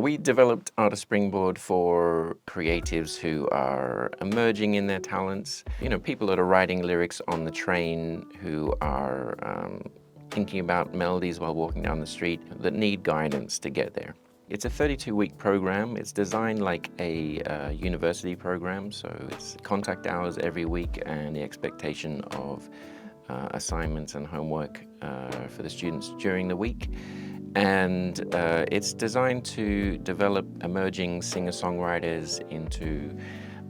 We developed Artist Springboard for creatives who are emerging in their talents. You know, people that are writing lyrics on the train, who are thinking about melodies while walking down the street, that need guidance to get there. It's a 32-week program. It's designed like a university program, so it's contact hours every week and the expectation of assignments and homework for the students during the week. And it's designed to develop emerging singer-songwriters into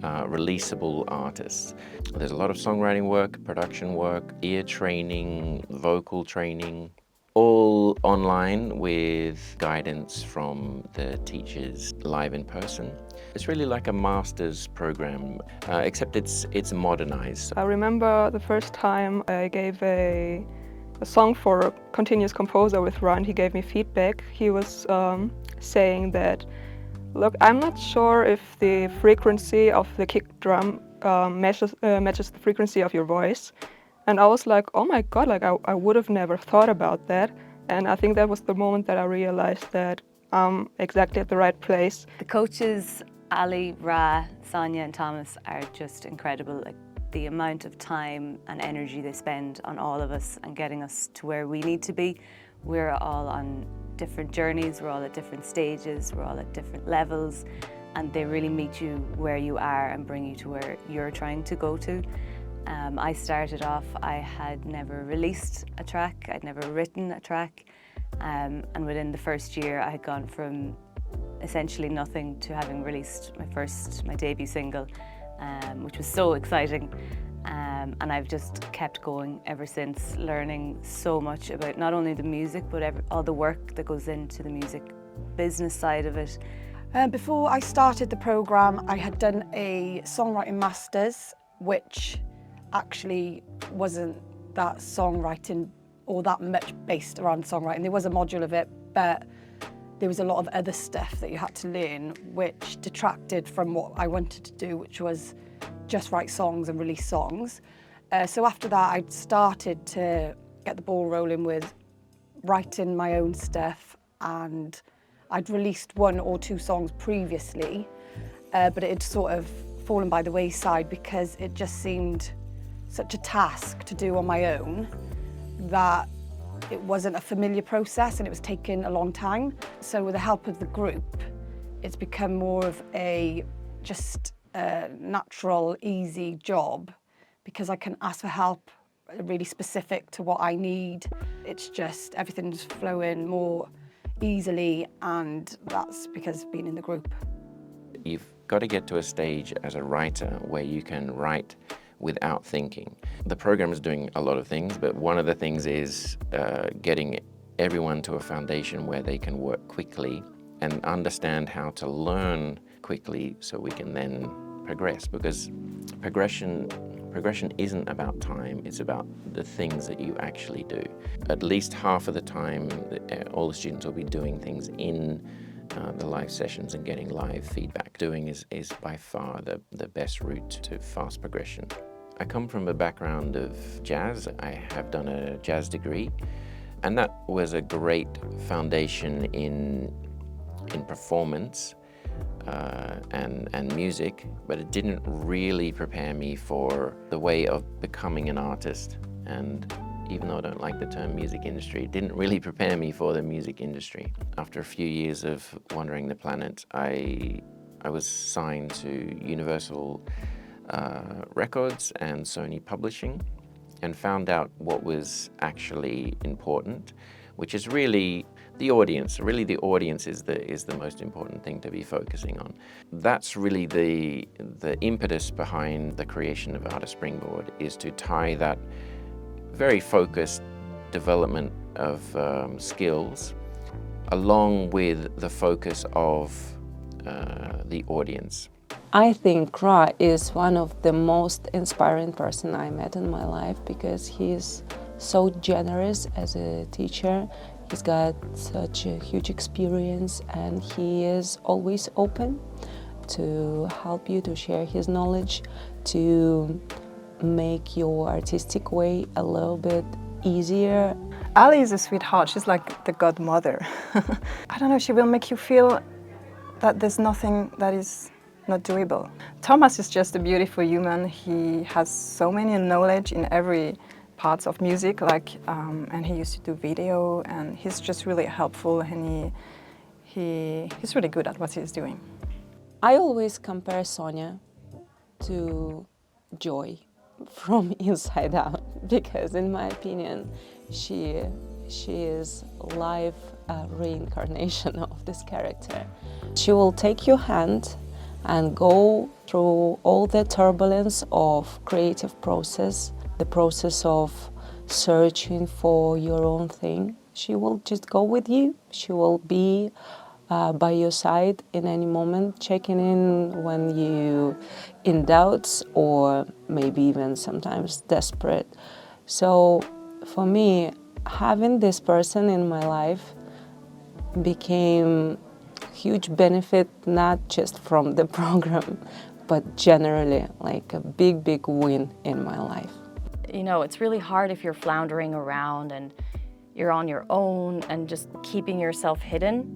releasable artists. There's a lot of songwriting work, production work, ear training, vocal training, all online with guidance from the teachers live in person. It's really like a master's program, except it's modernized. I remember the first time I gave a song for a continuous composer with Ron. He gave me feedback. He was saying that, look, I'm not sure if the frequency of the kick drum matches the frequency of your voice. And I was like, oh my God, like I would have never thought about that. And I think that was the moment that I realized that I'm exactly at the right place. The coaches, Ali, Ra, Sonia and Thomas are just incredible. Like, the amount of time and energy they spend on all of us and getting us to where we need to be. We're all on different journeys, we're all at different stages, we're all at different levels, and they really meet you where you are and bring you to where you're trying to go to. I started off, I had never released a track, I'd never written a track, and within the first year I had gone from essentially nothing to having released my debut single, which was so exciting. And I've just kept going ever since, learning so much about not only the music, but all the work that goes into the music business side of it. Before I started the programme, I had done a songwriting masters, which actually wasn't that songwriting or that much based around songwriting. There was a module of it, but there was a lot of other stuff that you had to learn, which detracted from what I wanted to do, which was just write songs and release songs. So after that, I started to get the ball rolling with writing my own stuff, and I'd released 1 or 2 songs previously, but it had sort of fallen by the wayside because it just seemed such a task to do on my own that it wasn't a familiar process and it was taking a long time. So with the help of the group, it's become more of a just a natural, easy job because I can ask for help really specific to what I need. It's just everything's flowing more easily, and that's because of being in the group. You've got to get to a stage as a writer where you can write without thinking. The program is doing a lot of things, but one of the things is getting everyone to a foundation where they can work quickly and understand how to learn quickly so we can then progress, because progression isn't about time, it's about the things that you actually do. At least half of the time, all the students will be doing things in the live sessions and getting live feedback. Doing is by far the best route to fast progression. I come from a background of jazz. I have done a jazz degree, and that was a great foundation in performance and music, but it didn't really prepare me for the way of becoming an artist. And even though I don't like the term music industry, it didn't really prepare me for the music industry. After a few years of wandering the planet, I was signed to Universal Records and Sony Publishing, and found out what was actually important, which is really the audience. Really, the audience is the most important thing to be focusing on. That's really the impetus behind the creation of Artist Springboard, is to tie that very focused development of skills along with the focus of the audience. I think Ra is one of the most inspiring person I met in my life because he's so generous as a teacher. He's got such a huge experience and he is always open to help you, to share his knowledge, to make your artistic way a little bit easier. Ali is a sweetheart. She's like the godmother. I don't know, she will make you feel that there's nothing that is not doable. Thomas is just a beautiful human. He has so many knowledge in every parts of music, and he used to do video, and he's just really helpful, and he's really good at what he's doing. I always compare Sonia to Joy from Inside Out, because in my opinion, she is live reincarnation of this character. She will take your hand and go through all the turbulence of creative process, the process of searching for your own thing. She will just go with you. She will be by your side in any moment, checking in when you in doubts or maybe even sometimes desperate. So for me, having this person in my life became a huge benefit, not just from the program, but generally like a big, big win in my life. You know, it's really hard if you're floundering around and you're on your own and just keeping yourself hidden.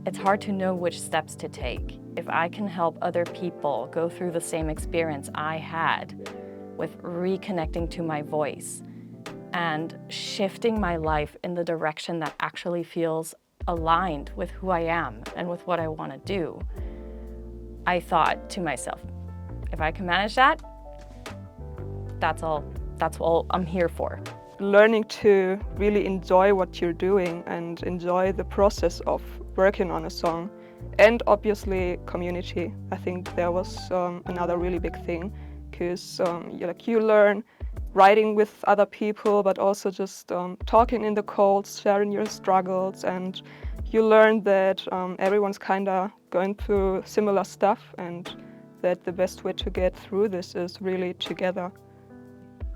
It's hard to know which steps to take. If I can help other people go through the same experience I had with reconnecting to my voice and shifting my life in the direction that actually feels aligned with who I am and with what I want to do, I thought to myself, if I can manage that, that's all I'm here for. Learning to really enjoy what you're doing and enjoy the process of working on a song, and obviously community. I think there was another really big thing, because you learn writing with other people, but also just talking in the calls, sharing your struggles, and you learn that everyone's kind of going through similar stuff, and that the best way to get through this is really together.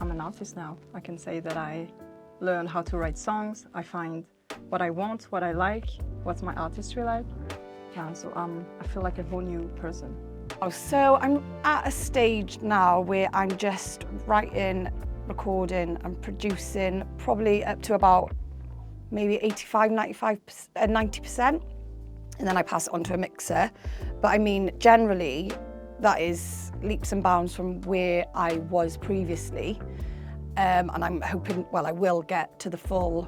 I'm an artist now. I can say that I learn how to write songs. I find what I want, what I like, what's my artistry like. Yeah, so I feel like a whole new person. So I'm at a stage now where I'm just writing, recording and producing probably up to about maybe 85, 95, 90%. And then I pass it on to a mixer. But I mean, generally, that is leaps and bounds from where I was previously. And I'm hoping, well, I will get to the full,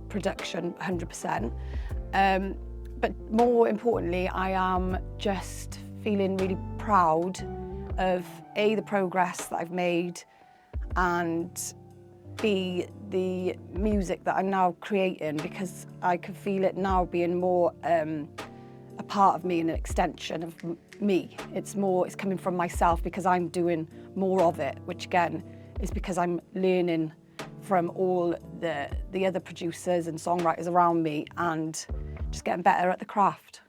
production 100%. But more importantly, I am just feeling really proud of A, the progress that I've made, and B, the music that I'm now creating, because I can feel it now being more a part of me and an extension of me. It's coming from myself because I'm doing more of it, which again is because I'm learning from all the other producers and songwriters around me and just getting better at the craft.